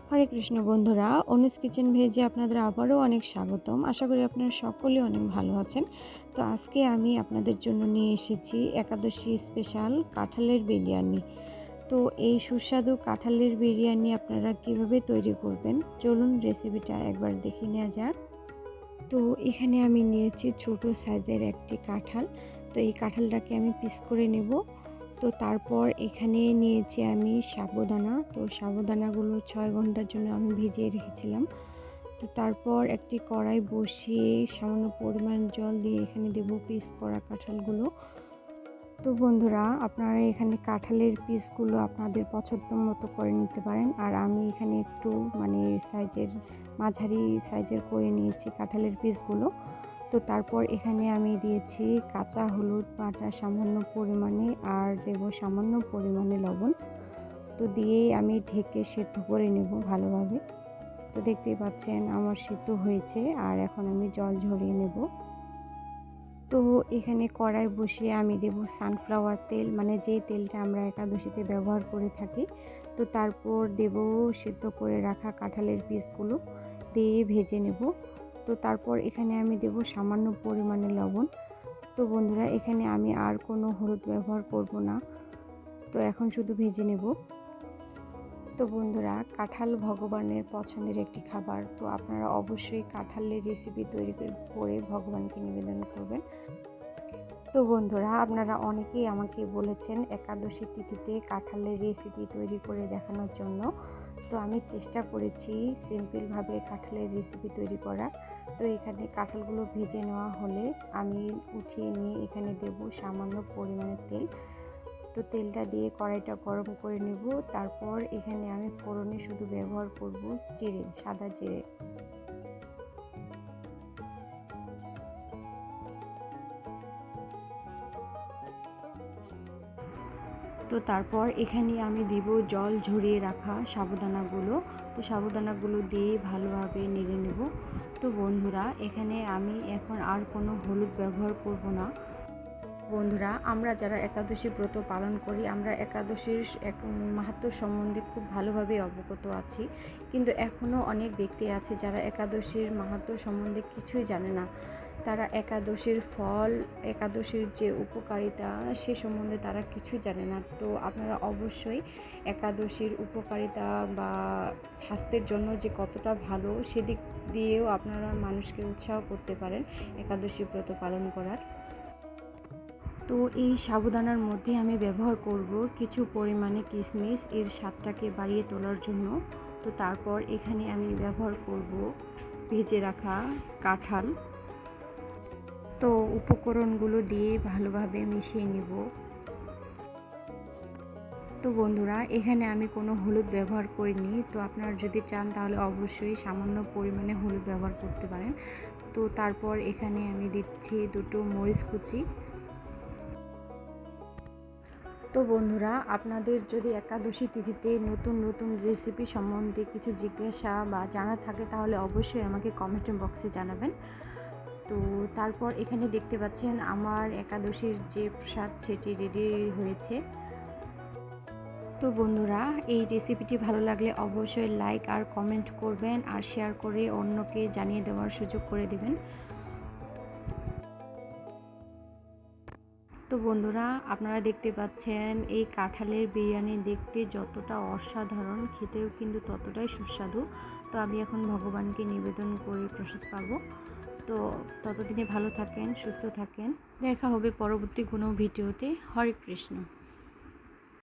হরে কৃষ্ণ বন্ধুরা, অনুজ কিচেন ভেজে আপনাদের আবারও অনেক স্বাগতম। আশা করি আপনারা সকলে অনেক ভালো আছেন। তো আজকে আমি আপনাদের জন্য নিয়ে এসেছি একাদশী স্পেশাল কাঁঠালের বিরিয়ানি। তো এই সুস্বাদু কাঁঠালের বিরিয়ানি আপনারা কিভাবে তৈরি করবেন, চলুন রেসিপিটা একবার দেখে নেওয়া যাক। তো এখানে আমি নিয়েছি ছোট সাইজের একটি কাঁঠাল। তো এই কাঁঠালটাকে আমি পিস করে নেব। তো তারপর এখানে নিয়েছি আমি সাবুদানা। তো সাবুদানাগুলো ৬ ঘন্টার জন্য আমি ভিজিয়ে রেখেছিলাম। তো তারপর একটি কড়াই বসিয়ে সামান্য পরিমাণ জল দিয়ে এখানে দেব পিস করা কাঁঠালগুলো। তো বন্ধুরা, আপনারা এখানে কাঁঠালের পিসগুলো আপনাদের পছন্দ মতো করে নিতে পারেন। আর আমি এখানে একটু মাঝারি সাইজের করে নিয়েছি কাঁঠালের পিসগুলো। তো তারপর এখানে আমি দিয়েছি কাঁচা হলুদ বাটা সামান্য পরিমাণে, আর দেব সামান্য পরিমাণে লবণ। তো দিয়েই আমি ঢেকে সেদ্ধ করে নেব ভালোভাবে। তো দেখতেই পাচ্ছেন আমার সিদ্ধ হয়েছে, আর এখন আমি জল ঝরিয়ে নেব। তো এখানে কড়াই বসিয়ে আমি দেব সানফ্লাওয়ার তেল, মানে যে তেলটা আমরা একাদশীতে ব্যবহার করে থাকি। তো তারপর দেব সেদ্ধ করে রাখা কাঁঠালের পিসগুলো দিয়ে ভেজে নেব। তো তারপর এখানে আমি দেব সামান্য পরিমাণে লবণ। তো বন্ধুরা, এখানে আমি আর কোনো হলুদ ব্যবহার করব না। তো এখন শুধু ভেজে নেব। তো বন্ধুরা, কাঁঠাল ভগবানের পছন্দের একটি খাবার। তো আপনারা অবশ্যই কাঁঠালের রেসিপি তৈরি করে ভগবানকে নিবেদন করবেন। তো বন্ধুরা, আপনারা অনেকেই আমাকে বলেছেন একাদশী তিথিতে কাঁঠালের রেসিপি তৈরি করে দেখানোর জন্য। তো আমি চেষ্টা করেছি সিম্পলভাবে কাঁঠালের রেসিপি তৈরি করার। তো এখানে কাঁঠালগুলো ভেজে নেওয়া হলে আমি উঠিয়ে নিয়ে এখানে দেব সামান্য পরিমাণে তেল। তো তেলটা দিয়ে কড়াইটা গরম করে নেব। তারপর এখানে আমি ফোড়নে শুধু ব্যবহার করব জিরে, সাদা জিরে। তো তারপর এখানে আমি দিব জল ঝরিয়ে রাখা সাবুদানাগুলো। তো সাবুদানাগুলো দিয়ে ভালোভাবে নেড়ে নেব। তো বন্ধুরা, এখানে আমি এখন আর কোনো হলুদ ব্যবহার করব না। বন্ধুরা, আমরা যারা একাদশী ব্রত পালন করি, আমরা একাদশীর মাহাত্ম্য সম্বন্ধে খুব ভালোভাবে অবগত আছি। কিন্তু এখনও অনেক ব্যক্তি আছে যারা একাদশীর মাহাত্ম্য সম্বন্ধে কিছুই জানে না। তারা একাদশীর ফল, একাদশীর যে উপকারিতা সে সম্বন্ধে তারা কিছুই জানে না। তো আপনারা অবশ্যই একাদশীর উপকারিতা বা স্বাস্থ্যের জন্য যে কতটা ভালো সেদিক দিয়েও আপনারা মানুষকে উৎসাহ করতে পারেন একাদশী ব্রত পালন করার। তো এই সাবুদানার মধ্যে আমি ব্যবহার করব কিছু পরিমাণে কিশমিশ, এর স্বাদটাকে বাড়িয়ে তোলার জন্য। তো তারপর এখানে আমি ব্যবহার করব ভেজে রাখা কাঁঠাল। তো উপকরণগুলো দিয়ে ভালোভাবে মিশিয়ে নেব। তো বন্ধুরা, এখানে আমি কোনো হলুদ ব্যবহার করিনি। তো আপনারা যদি চান তাহলে অবশ্যই সামান্য পরিমাণে হলুদ ব্যবহার করতে পারেন। তো তারপর এখানে আমি দিচ্ছি 2টো মরিচ কুচি। তো বন্ধুরা, আপনাদের যদি একাদশী তিথিতে নতুন নতুন রেসিপি সম্বন্ধে কিছু জিজ্ঞাসা বা জানা থাকে তাহলে অবশ্যই আমাকে কমেন্ট বক্সে জানাবেন। তো তারপর এখানে দেখতে পাচ্ছেন আমার একাদশীর যে প্রসাদ সেটি রেডি হয়েছে। তো বন্ধুরা, এই রেসিপিটি ভালো লাগলে অবশ্যই লাইক আর কমেন্ট করবেন, আর শেয়ার করে অন্যকে জানিয়ে দেওয়ার সুযোগ করে দেবেন। তো বন্ধুরা, আপনারা দেখতে পাচ্ছেন এই কাঁঠালের বিরিয়ানি দেখতে যতটা অসাধারণ, খেতেও কিন্তু ততটাই সুস্বাদু। তো আমি এখন ভগবানকে নিবেদন করে প্রসাদ পাবো। তো ততদিনে ভালো থাকেন, সুস্থ থাকেন। দেখা হবে পরবর্তী কোনো ভিডিওতে। হরে কৃষ্ণ।